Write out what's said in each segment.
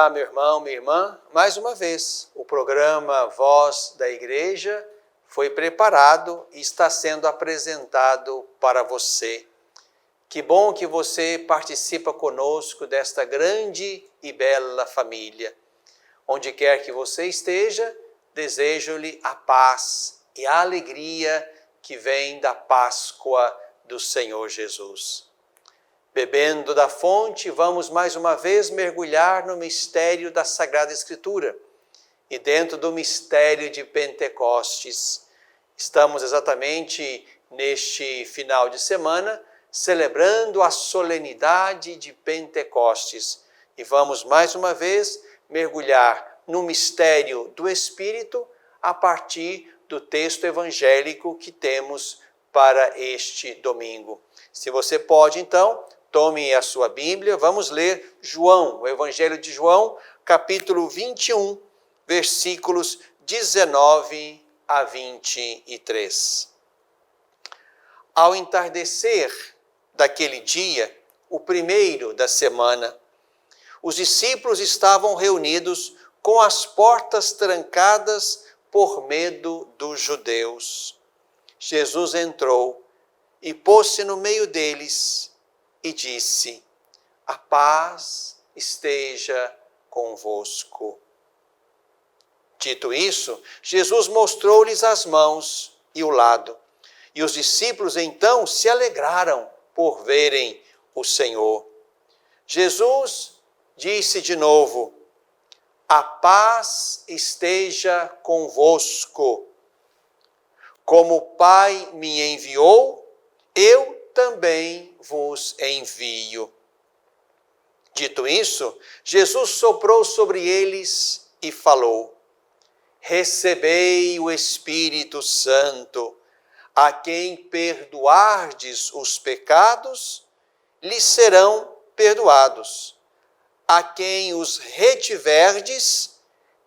Olá, meu irmão, minha irmã. Mais uma vez, o programa Voz da Igreja foi preparado e está sendo apresentado para você. Que bom que você participa conosco desta grande e bela família. Onde quer que você esteja, desejo-lhe a paz e a alegria que vem da Páscoa do Senhor Jesus. Bebendo da fonte, vamos mais uma vez mergulhar no mistério da Sagrada Escritura. E dentro do mistério de Pentecostes, estamos exatamente neste final de semana celebrando a solenidade de Pentecostes. E vamos mais uma vez mergulhar no mistério do Espírito a partir do texto evangélico que temos para este domingo. Se você pode, então, tome a sua Bíblia, vamos ler João, o Evangelho de João, capítulo 21, versículos 19 a 23. Ao entardecer daquele dia, o primeiro da semana, os discípulos estavam reunidos com as portas trancadas por medo dos judeus. Jesus entrou e pôs-se no meio deles e disse: a paz esteja convosco. Dito isso, Jesus mostrou-lhes as mãos e o lado. E os discípulos então se alegraram por verem o Senhor. Jesus disse de novo: a paz esteja convosco. Como o Pai me enviou, eu também vos envio. Dito isso, Jesus soprou sobre eles e falou: recebei o Espírito Santo. A quem perdoardes os pecados, lhes serão perdoados. A quem os retiverdes,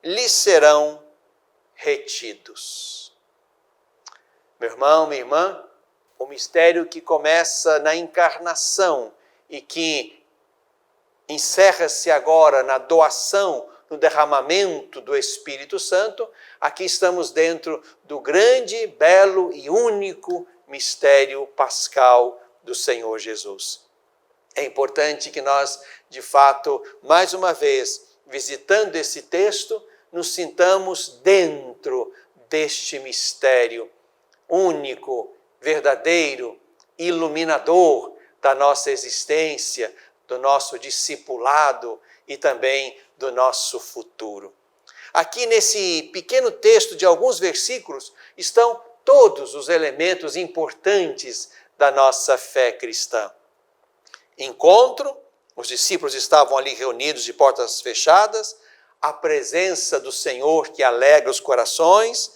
lhes serão retidos. Meu irmão, minha irmã, o mistério que começa na encarnação e que encerra-se agora na doação, no derramamento do Espírito Santo, aqui estamos dentro do grande, belo e único mistério pascal do Senhor Jesus. É importante que nós, de fato, mais uma vez, visitando esse texto, nos sintamos dentro deste mistério único, verdadeiro, iluminador da nossa existência, do nosso discipulado e também do nosso futuro. Aqui nesse pequeno texto de alguns versículos estão todos os elementos importantes da nossa fé cristã. Encontro, os discípulos estavam ali reunidos de portas fechadas, a presença do Senhor que alegra os corações,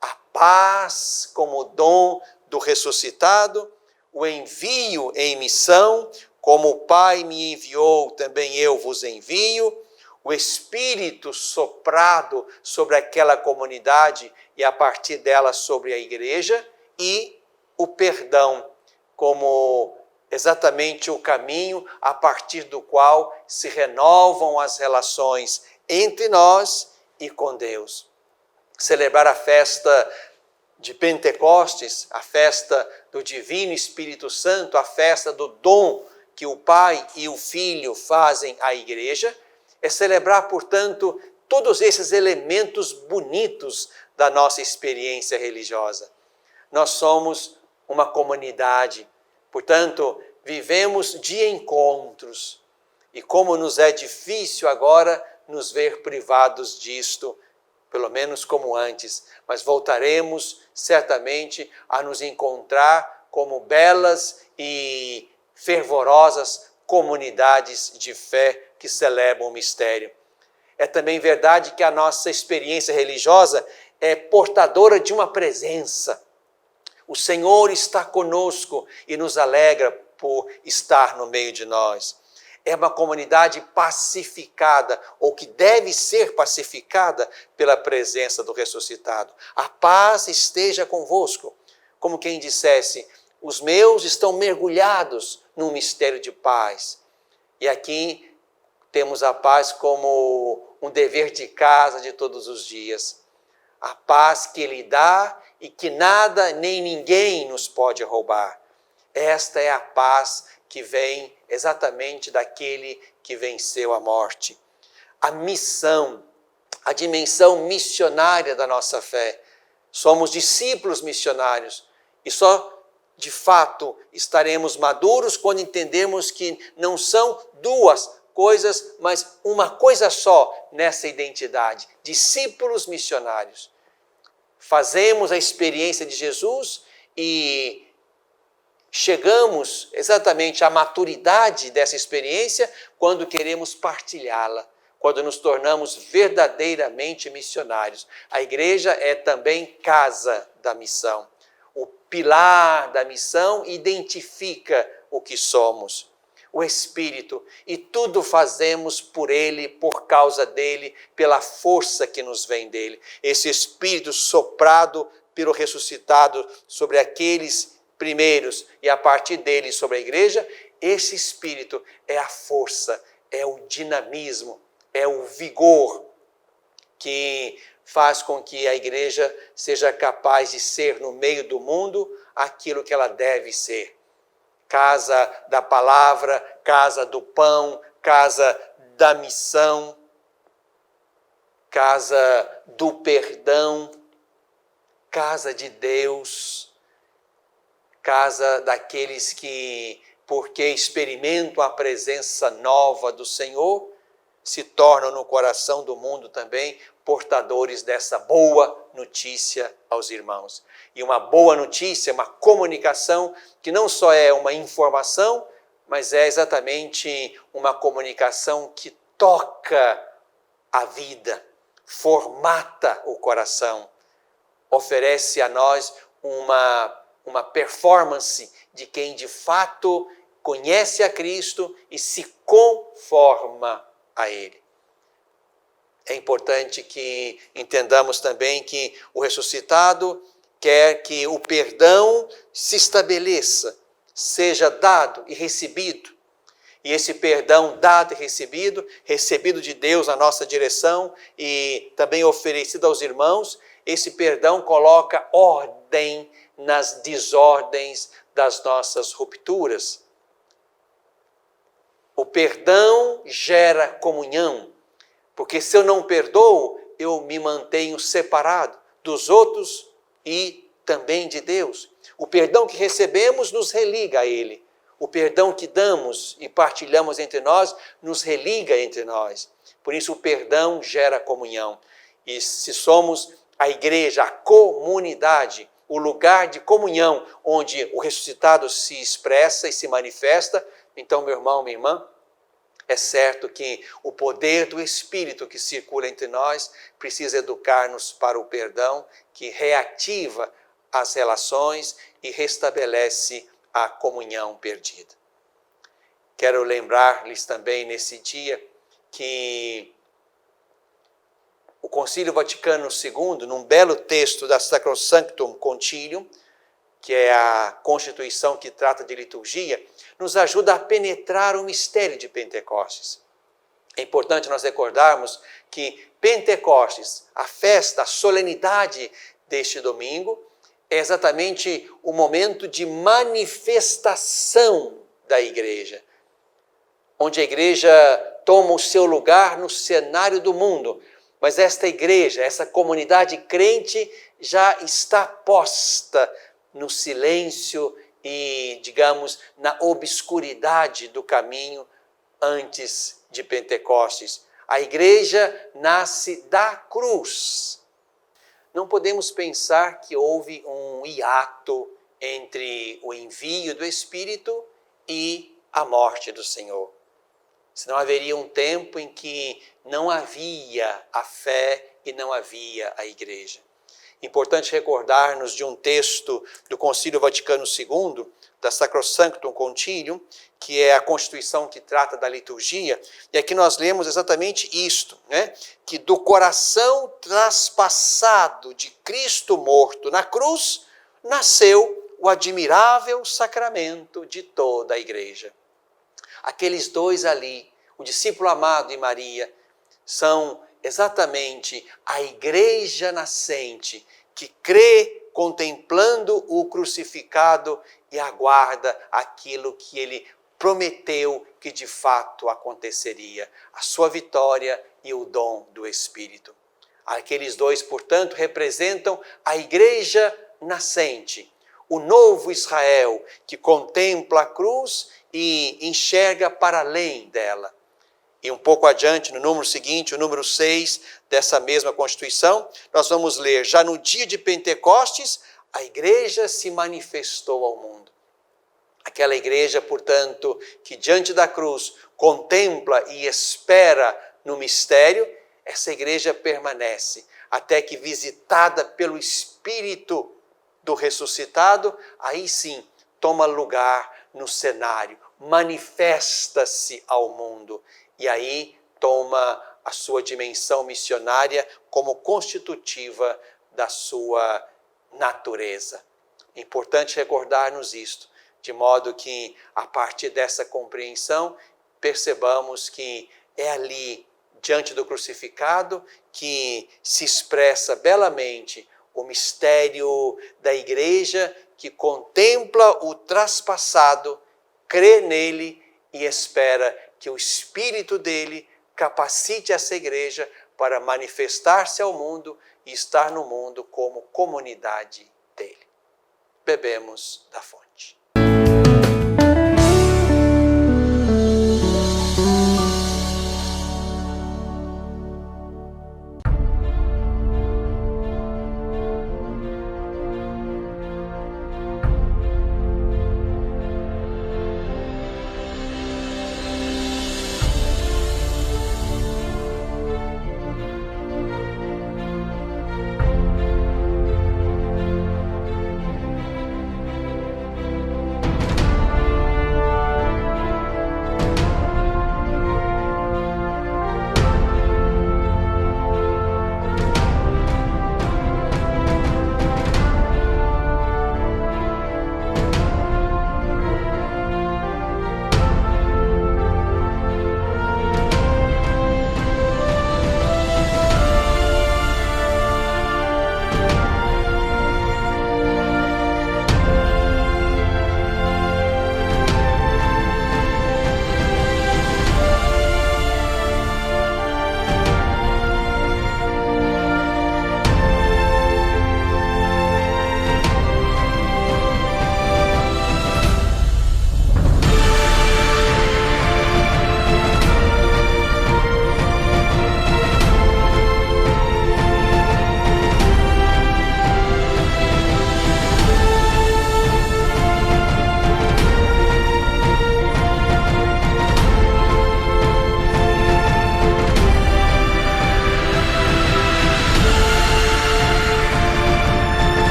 a paz como dom do ressuscitado, o envio em missão, como o Pai me enviou, também eu vos envio, o Espírito soprado sobre aquela comunidade e a partir dela sobre a igreja, e o perdão como exatamente o caminho a partir do qual se renovam as relações entre nós e com Deus. Celebrar a festa de Pentecostes, a festa do Divino Espírito Santo, a festa do dom que o Pai e o Filho fazem à igreja, é celebrar, portanto, todos esses elementos bonitos da nossa experiência religiosa. Nós somos uma comunidade, portanto, vivemos de encontros. E como nos é difícil agora nos ver privados disto, pelo menos como antes, mas voltaremos certamente a nos encontrar como belas e fervorosas comunidades de fé que celebram o mistério. É também verdade que a nossa experiência religiosa é portadora de uma presença. O Senhor está conosco e nos alegra por estar no meio de nós. É uma comunidade pacificada, ou que deve ser pacificada pela presença do ressuscitado. A paz esteja convosco. Como quem dissesse: os meus estão mergulhados num mistério de paz. E aqui temos a paz como um dever de casa de todos os dias. A paz que Ele dá e que nada nem ninguém nos pode roubar. Esta é a paz que vem exatamente daquele que venceu a morte. A missão, a dimensão missionária da nossa fé. Somos discípulos missionários e só de fato estaremos maduros quando entendermos que não são duas coisas, mas uma coisa só nessa identidade. Discípulos missionários. Fazemos a experiência de Jesus e chegamos exatamente à maturidade dessa experiência quando queremos partilhá-la, quando nos tornamos verdadeiramente missionários. A igreja é também casa da missão. O pilar da missão identifica o que somos. O Espírito, e tudo fazemos por Ele, por causa dEle, pela força que nos vem dEle. Esse Espírito soprado pelo ressuscitado sobre aqueles primeiros e a partir dele sobre a igreja, esse Espírito é a força, é o dinamismo, é o vigor que faz com que a igreja seja capaz de ser no meio do mundo aquilo que ela deve ser. Casa da palavra, casa do pão, casa da missão, casa do perdão, casa de Deus, casa daqueles que, porque experimentam a presença nova do Senhor, se tornam no coração do mundo também portadores dessa boa notícia aos irmãos. E uma boa notícia, uma comunicação que não só é uma informação, mas é exatamente uma comunicação que toca a vida, formata o coração, oferece a nós uma performance de quem de fato conhece a Cristo e se conforma a Ele. É importante que entendamos também que o ressuscitado quer que o perdão se estabeleça, seja dado e recebido. E esse perdão dado e recebido de Deus na nossa direção e também oferecido aos irmãos, esse perdão coloca ordem nas desordens das nossas rupturas. O perdão gera comunhão, porque se eu não perdoo, eu me mantenho separado dos outros e também de Deus. O perdão que recebemos nos religa a Ele. O perdão que damos e partilhamos entre nós nos religa entre nós. Por isso o perdão gera comunhão. E se somos a igreja, a comunidade, o lugar de comunhão onde o ressuscitado se expressa e se manifesta, então, meu irmão, minha irmã, é certo que o poder do Espírito que circula entre nós precisa educar-nos para o perdão, que reativa as relações e restabelece a comunhão perdida. Quero lembrar-lhes também nesse dia que o Concílio Vaticano II, num belo texto da Sacrosanctum Concilium, que é a Constituição que trata de liturgia, nos ajuda a penetrar o mistério de Pentecostes. É importante nós recordarmos que Pentecostes, a festa, a solenidade deste domingo, é exatamente o momento de manifestação da igreja, onde a igreja toma o seu lugar no cenário do mundo, mas esta igreja, essa comunidade crente já está posta no silêncio e, digamos, na obscuridade do caminho antes de Pentecostes. A igreja nasce da cruz. Não podemos pensar que houve um hiato entre o envio do Espírito e a morte do Senhor. Senão haveria um tempo em que não havia a fé e não havia a igreja. Importante recordar-nos de um texto do Concílio Vaticano II, da Sacrosanctum Concilium, que é a Constituição que trata da liturgia, e aqui nós lemos exatamente isto, né? Que do coração traspassado de Cristo morto na cruz, nasceu o admirável sacramento de toda a igreja. Aqueles dois ali, o discípulo amado e Maria, são exatamente a igreja nascente que crê contemplando o crucificado e aguarda aquilo que ele prometeu que de fato aconteceria, a sua vitória e o dom do Espírito. Aqueles dois, portanto, representam a igreja nascente, o novo Israel que contempla a cruz e enxerga para além dela. E um pouco adiante, no número seguinte, o número 6 dessa mesma Constituição, nós vamos ler: já no dia de Pentecostes, a igreja se manifestou ao mundo. Aquela igreja, portanto, que diante da cruz contempla e espera no mistério, essa igreja permanece até que, visitada pelo Espírito do ressuscitado, aí sim toma lugar no cenário, manifesta-se ao mundo e aí toma a sua dimensão missionária como constitutiva da sua natureza. É importante recordar-nos isto, de modo que, a partir dessa compreensão, percebamos que é ali, diante do crucificado, que se expressa belamente o mistério da igreja que contempla o traspassado, crê nele e espera que o Espírito dele capacite essa igreja para manifestar-se ao mundo e estar no mundo como comunidade dele. Bebemos da fonte.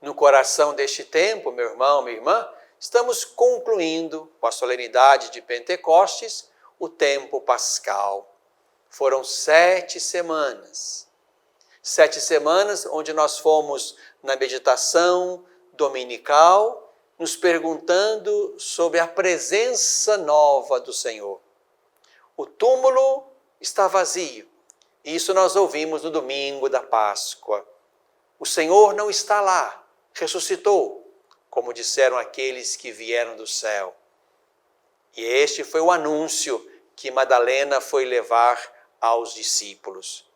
No coração deste tempo, meu irmão, minha irmã, estamos concluindo com a solenidade de Pentecostes o tempo pascal. Foram 7 semanas. 7 semanas onde nós fomos na meditação dominical, nos perguntando sobre a presença nova do Senhor. O túmulo está vazio. Isso nós ouvimos no domingo da Páscoa. O Senhor não está lá, ressuscitou, como disseram aqueles que vieram do céu. E este foi o anúncio que Madalena foi levar aos discípulos,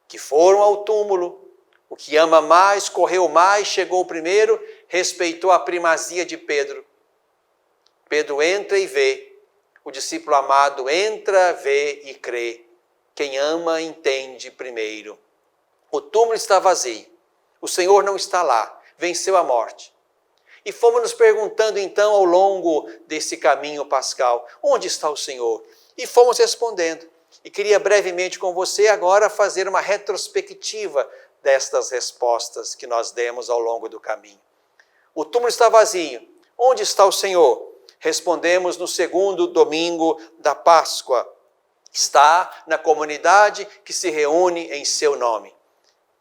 que foram ao túmulo. O que ama mais, correu mais, chegou primeiro, respeitou a primazia de Pedro. Pedro entra e vê. O discípulo amado entra, vê e crê. Quem ama, entende primeiro. O túmulo está vazio. O Senhor não está lá. Venceu a morte. E fomos nos perguntando então ao longo desse caminho pascal, onde está o Senhor? E fomos respondendo. E queria brevemente com você agora fazer uma retrospectiva destas respostas que nós demos ao longo do caminho. O túmulo está vazio. Onde está o Senhor? Respondemos no segundo domingo da Páscoa. Está na comunidade que se reúne em seu nome.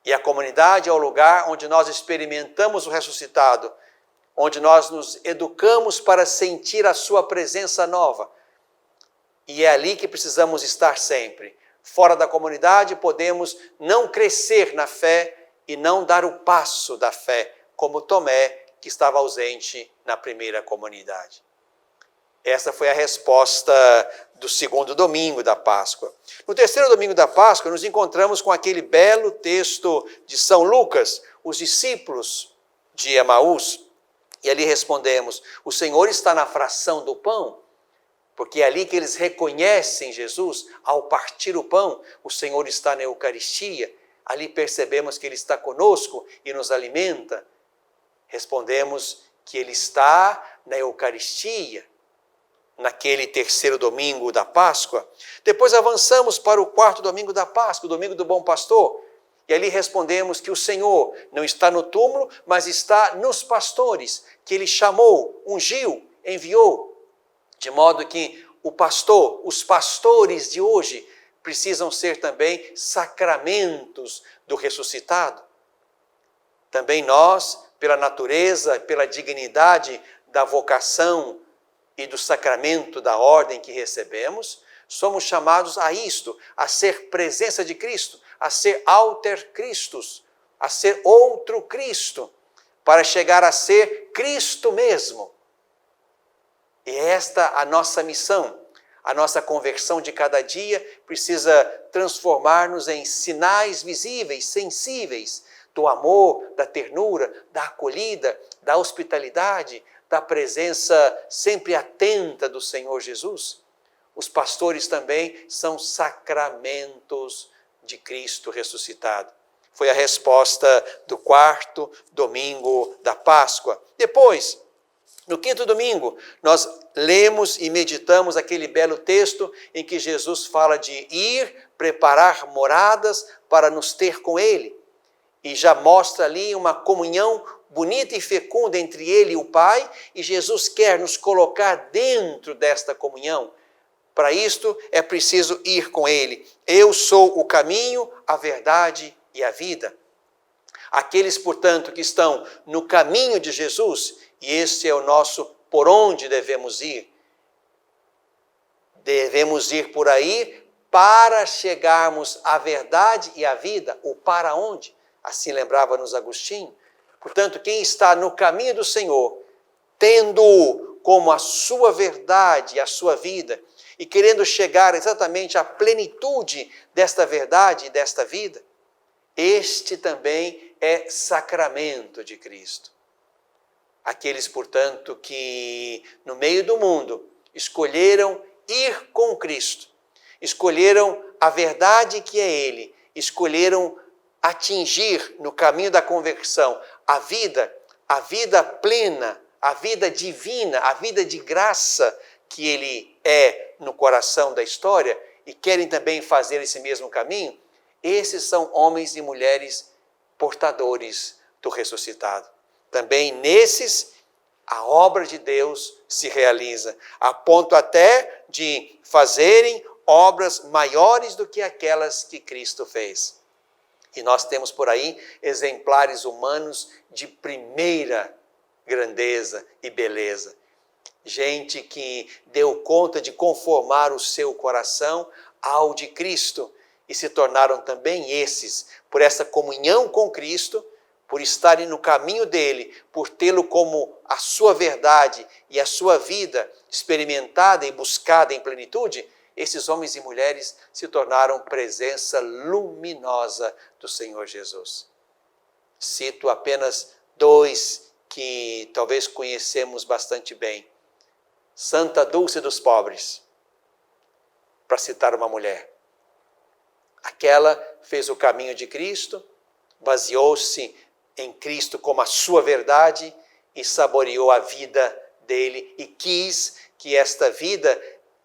E a comunidade é o lugar onde nós experimentamos o ressuscitado, onde nós nos educamos para sentir a sua presença nova. E é ali que precisamos estar sempre. Fora da comunidade podemos não crescer na fé e não dar o passo da fé, como Tomé, que estava ausente na primeira comunidade. Essa foi a resposta do segundo domingo da Páscoa. No terceiro domingo da Páscoa, nos encontramos com aquele belo texto de São Lucas, os discípulos de Emaús, e ali respondemos, o Senhor está na fração do pão, porque é ali que eles reconhecem Jesus, ao partir o pão, o Senhor está na Eucaristia, ali percebemos que Ele está conosco e nos alimenta. Respondemos que Ele está na Eucaristia, naquele terceiro domingo da Páscoa. Depois avançamos para o quarto domingo da Páscoa, o domingo do Bom Pastor, e ali respondemos que o Senhor não está no túmulo, mas está nos pastores, que Ele chamou, ungiu, enviou, de modo que o pastor, os pastores de hoje, precisam ser também sacramentos do ressuscitado. Também nós, pela natureza, pela dignidade da vocação e do sacramento da ordem que recebemos, somos chamados a isto, a ser presença de Cristo, a ser alter Christus, a ser outro Cristo, para chegar a ser Cristo mesmo. E esta a nossa missão, a nossa conversão de cada dia precisa transformar-nos em sinais visíveis, sensíveis, do amor, da ternura, da acolhida, da hospitalidade, da presença sempre atenta do Senhor Jesus. Os pastores também são sacramentos de Cristo ressuscitado. Foi a resposta do quarto domingo da Páscoa. Depois, no quinto domingo, nós lemos e meditamos aquele belo texto em que Jesus fala de ir preparar moradas para nos ter com Ele. E já mostra ali uma comunhão bonita e fecunda entre Ele e o Pai, e Jesus quer nos colocar dentro desta comunhão. Para isto é preciso ir com Ele. Eu sou o caminho, a verdade e a vida. Aqueles, portanto, que estão no caminho de Jesus, e esse é o nosso por onde devemos ir. Devemos ir por aí para chegarmos à verdade e à vida, o para onde, assim lembrava-nos Agostinho. Portanto, quem está no caminho do Senhor, tendo como a sua verdade, a sua vida, e querendo chegar exatamente à plenitude desta verdade e desta vida, este também é sacramento de Cristo. Aqueles, portanto, que no meio do mundo escolheram ir com Cristo, escolheram a verdade que é Ele, escolheram atingir no caminho da conversão a vida plena, a vida divina, a vida de graça que Ele é no coração da história e querem também fazer esse mesmo caminho, esses são homens e mulheres portadores do ressuscitado. Também nesses, a obra de Deus se realiza, a ponto até de fazerem obras maiores do que aquelas que Cristo fez. E nós temos por aí exemplares humanos de primeira grandeza e beleza. Gente que deu conta de conformar o seu coração ao de Cristo e se tornaram também esses, por essa comunhão com Cristo, por estarem no caminho dele, por tê-lo como a sua verdade e a sua vida experimentada e buscada em plenitude, esses homens e mulheres se tornaram presença luminosa do Senhor Jesus. Cito apenas dois que talvez conhecemos bastante bem. Santa Dulce dos Pobres, para citar uma mulher. Aquela fez o caminho de Cristo, baseou-se em Cristo como a sua verdade e saboreou a vida dele e quis que esta vida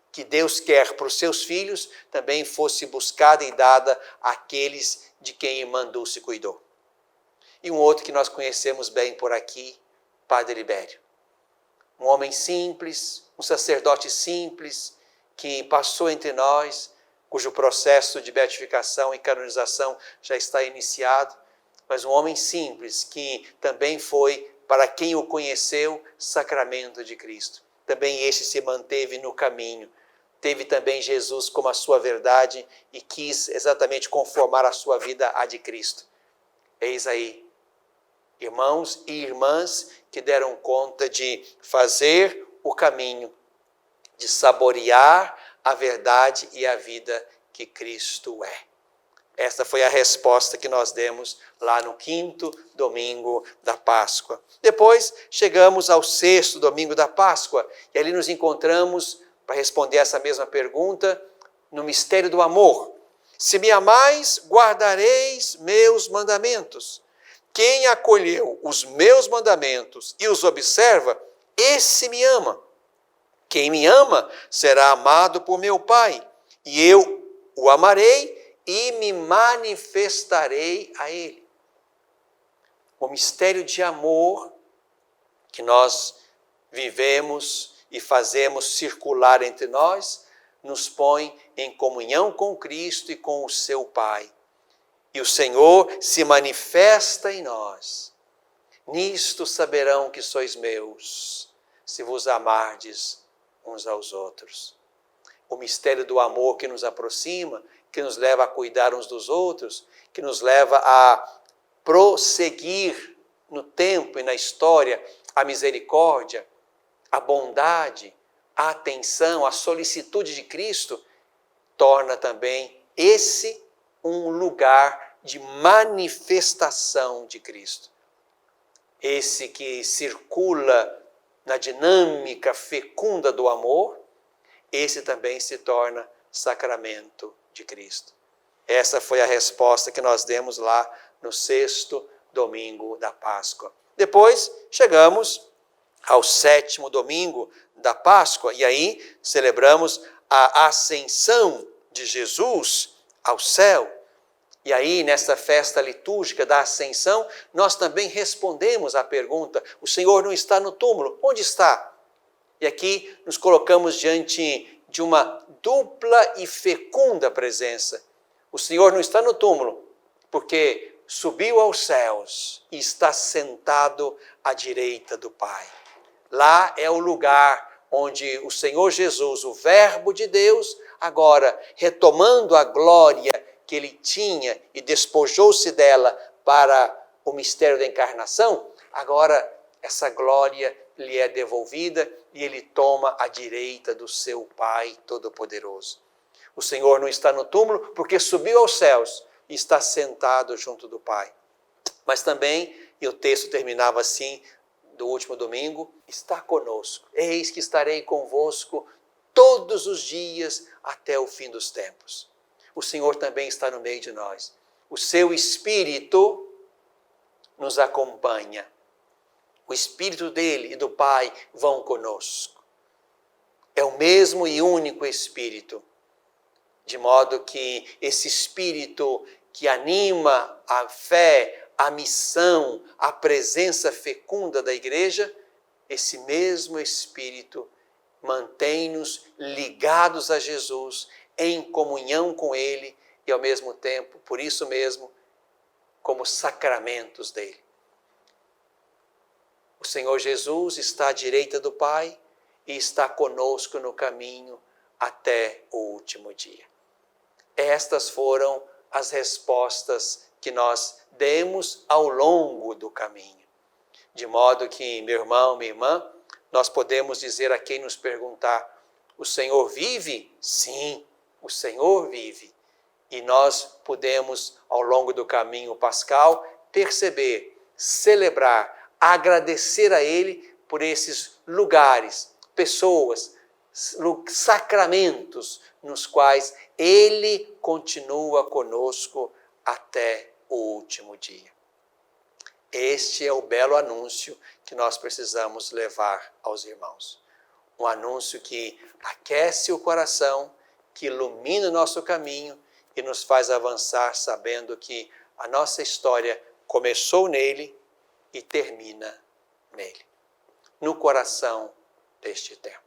que Deus quer para os seus filhos também fosse buscada e dada àqueles de quem Irmã Dulce cuidou. E um outro que nós conhecemos bem por aqui, Padre Libério. Um homem simples, um sacerdote simples, que passou entre nós, cujo processo de beatificação e canonização já está iniciado, mas um homem simples que também foi, para quem o conheceu, sacramento de Cristo. Também este se manteve no caminho. Teve também Jesus como a sua verdade e quis exatamente conformar a sua vida à de Cristo. Eis aí, irmãos e irmãs que deram conta de fazer o caminho, de saborear a verdade e a vida que Cristo é. Esta foi a resposta que nós demos lá no 5º domingo da Páscoa. Depois chegamos ao 6º domingo da Páscoa e ali nos encontramos para responder essa mesma pergunta no mistério do amor. Se me amais, guardareis meus mandamentos. Quem acolheu os meus mandamentos e os observa, esse me ama. Quem me ama será amado por meu Pai, e eu o amarei e me manifestarei a ele. O mistério de amor que nós vivemos e fazemos circular entre nós, nos põe em comunhão com Cristo e com o seu Pai. E o Senhor se manifesta em nós. Nisto saberão que sois meus, se vos amardes uns aos outros. O mistério do amor que nos aproxima, que nos leva a cuidar uns dos outros, que nos leva a prosseguir no tempo e na história a misericórdia, a bondade, a atenção, a solicitude de Cristo, torna também esse um lugar de manifestação de Cristo. Esse que circula na dinâmica fecunda do amor, esse também se torna sacramento de Cristo. Essa foi a resposta que nós demos lá no 6º domingo da Páscoa. Depois chegamos ao 7º domingo da Páscoa e aí celebramos a ascensão de Jesus ao céu. E aí, nessa festa litúrgica da ascensão, nós também respondemos à pergunta: o Senhor não está no túmulo, onde está? E aqui nos colocamos diante de uma dupla e fecunda presença. O Senhor não está no túmulo, porque subiu aos céus e está sentado à direita do Pai. Lá é o lugar onde o Senhor Jesus, o Verbo de Deus, agora retomando a glória que ele tinha e despojou-se dela para o mistério da encarnação, agora essa glória lhe é devolvida e ele toma a direita do seu Pai Todo-Poderoso. O Senhor não está no túmulo porque subiu aos céus e está sentado junto do Pai. Mas também, e o texto terminava assim, do último domingo, está conosco. Eis que estarei convosco todos os dias até o fim dos tempos. O Senhor também está no meio de nós. O seu Espírito nos acompanha. O Espírito dele e do Pai vão conosco. É o mesmo e único Espírito. De modo que esse Espírito que anima a fé, a missão, a presença fecunda da igreja, esse mesmo Espírito mantém-nos ligados a Jesus, em comunhão com ele e ao mesmo tempo, por isso mesmo, como sacramentos dele. O Senhor Jesus está à direita do Pai e está conosco no caminho até o último dia. Estas foram as respostas que nós demos ao longo do caminho. De modo que, meu irmão, minha irmã, nós podemos dizer a quem nos perguntar: o Senhor vive? Sim, o Senhor vive. E nós podemos, ao longo do caminho pascal, perceber, celebrar, agradecer a Ele por esses lugares, pessoas, sacramentos nos quais Ele continua conosco até o último dia. Este é o belo anúncio que nós precisamos levar aos irmãos. Um anúncio que aquece o coração, que ilumina o nosso caminho e nos faz avançar sabendo que a nossa história começou nele e termina nele, no coração deste tempo.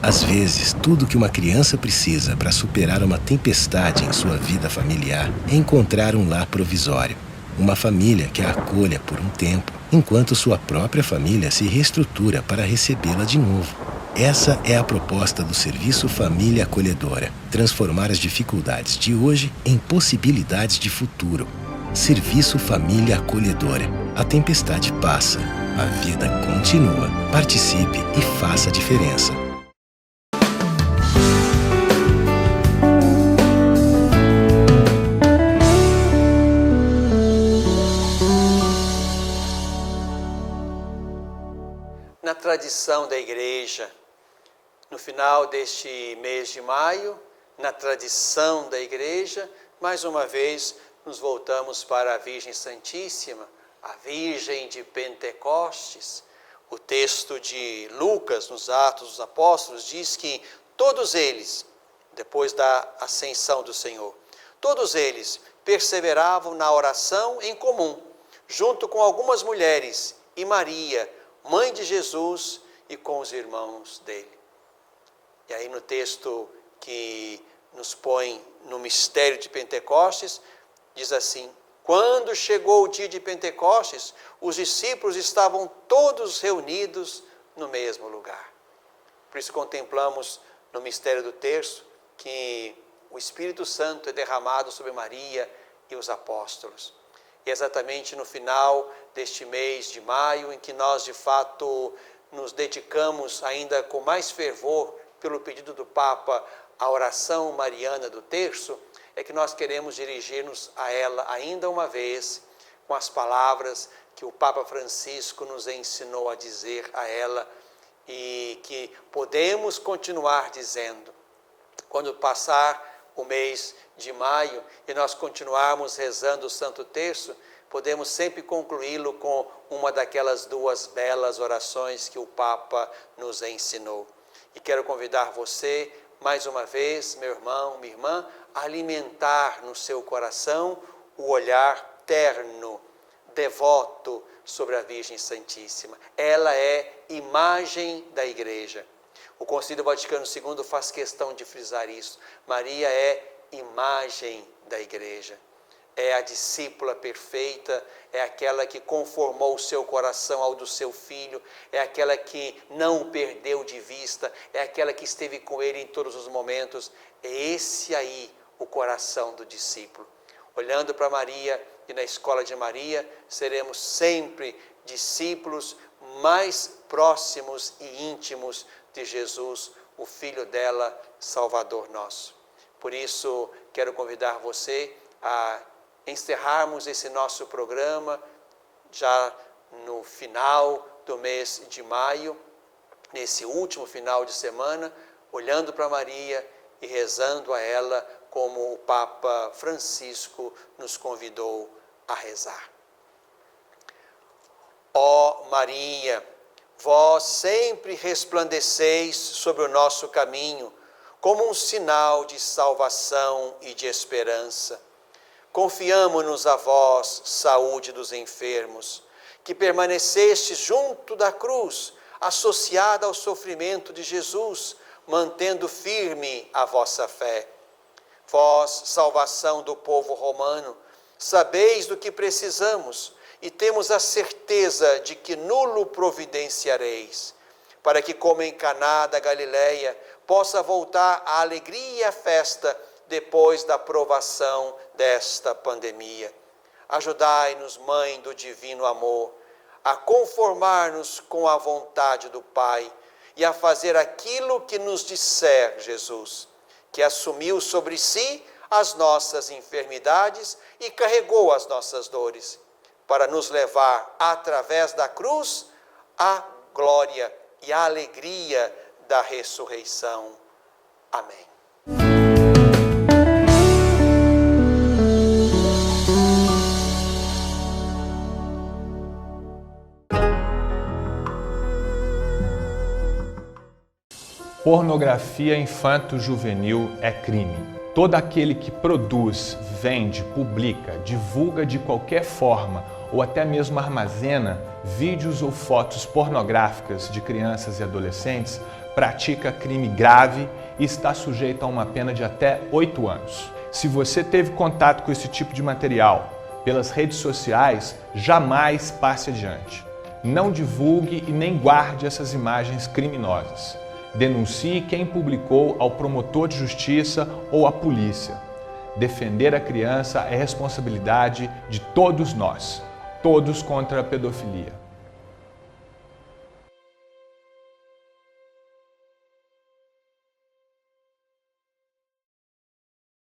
Às vezes, tudo que uma criança precisa para superar uma tempestade em sua vida familiar é encontrar um lar provisório. Uma família que a acolha por um tempo, enquanto sua própria família se reestrutura para recebê-la de novo. Essa é a proposta do Serviço Família Acolhedora. Transformar as dificuldades de hoje em possibilidades de futuro. Serviço Família Acolhedora. A tempestade passa, a vida continua. Participe e faça a diferença. Na tradição da Igreja, no final deste mês de maio, na tradição da Igreja, mais uma vez nos voltamos para a Virgem Santíssima, a Virgem de Pentecostes. O texto de Lucas, nos Atos dos Apóstolos, diz que todos eles, depois da ascensão do Senhor, todos eles perseveravam na oração em comum, junto com algumas mulheres e Maria, mãe de Jesus, e com os irmãos dele. E aí no texto que nos põe no mistério de Pentecostes, diz assim: quando chegou o dia de Pentecostes, os discípulos estavam todos reunidos no mesmo lugar. Por isso contemplamos no mistério do terço que o Espírito Santo é derramado sobre Maria e os apóstolos. E exatamente no final deste mês de maio, em que nós de fato nos dedicamos ainda com mais fervor, pelo pedido do Papa, à oração mariana do terço, é que nós queremos dirigir-nos a ela ainda uma vez, com as palavras que o Papa Francisco nos ensinou a dizer a ela e que podemos continuar dizendo. Quando passar o mês de maio e nós continuarmos rezando o Santo Terço, podemos sempre concluí-lo com uma daquelas duas belas orações que o Papa nos ensinou. E quero convidar você, mais uma vez, meu irmão, minha irmã, a alimentar no seu coração o olhar terno, devoto sobre a Virgem Santíssima. Ela é imagem da Igreja. O Concílio Vaticano II faz questão de frisar isso. Maria é imagem da Igreja. É a discípula perfeita, é aquela que conformou o seu coração ao do seu filho, é aquela que não o perdeu de vista, é aquela que esteve com ele em todos os momentos. É esse aí o coração do discípulo. Olhando para Maria e na escola de Maria, seremos sempre discípulos mais próximos e íntimos de Jesus, o Filho dela, Salvador nosso. Por isso, quero convidar você a encerrarmos esse nosso programa já no final do mês de maio, nesse último final de semana, olhando para Maria e rezando a ela como o Papa Francisco nos convidou a rezar. Ó Maria, vós sempre resplandeceis sobre o nosso caminho, como um sinal de salvação e de esperança. Confiamo-nos a vós, saúde dos enfermos, que permanecestes junto da cruz, associada ao sofrimento de Jesus, mantendo firme a vossa fé. Vós, salvação do povo romano, sabeis do que precisamos e temos a certeza de que nulo providenciareis. para que, como em Caná da Galileia, possa voltar à alegria e à festa depois da provação desta pandemia. Ajudai-nos, Mãe do Divino Amor, a conformar-nos com a vontade do Pai e a fazer aquilo que nos disser Jesus, que assumiu sobre si as nossas enfermidades e carregou as nossas dores, para nos levar, através da cruz, à glória e à alegria da ressurreição. Amém. Pornografia infanto-juvenil é crime. Todo aquele que produz, vende, publica, divulga de qualquer forma ou até mesmo armazena vídeos ou fotos pornográficas de crianças e adolescentes pratica crime grave e está sujeito a uma pena de até 8 anos. Se você teve contato com esse tipo de material pelas redes sociais, jamais passe adiante. Não divulgue e nem guarde essas imagens criminosas. Denuncie quem publicou ao promotor de justiça ou à polícia. Defender a criança é responsabilidade de todos nós, todos contra a pedofilia.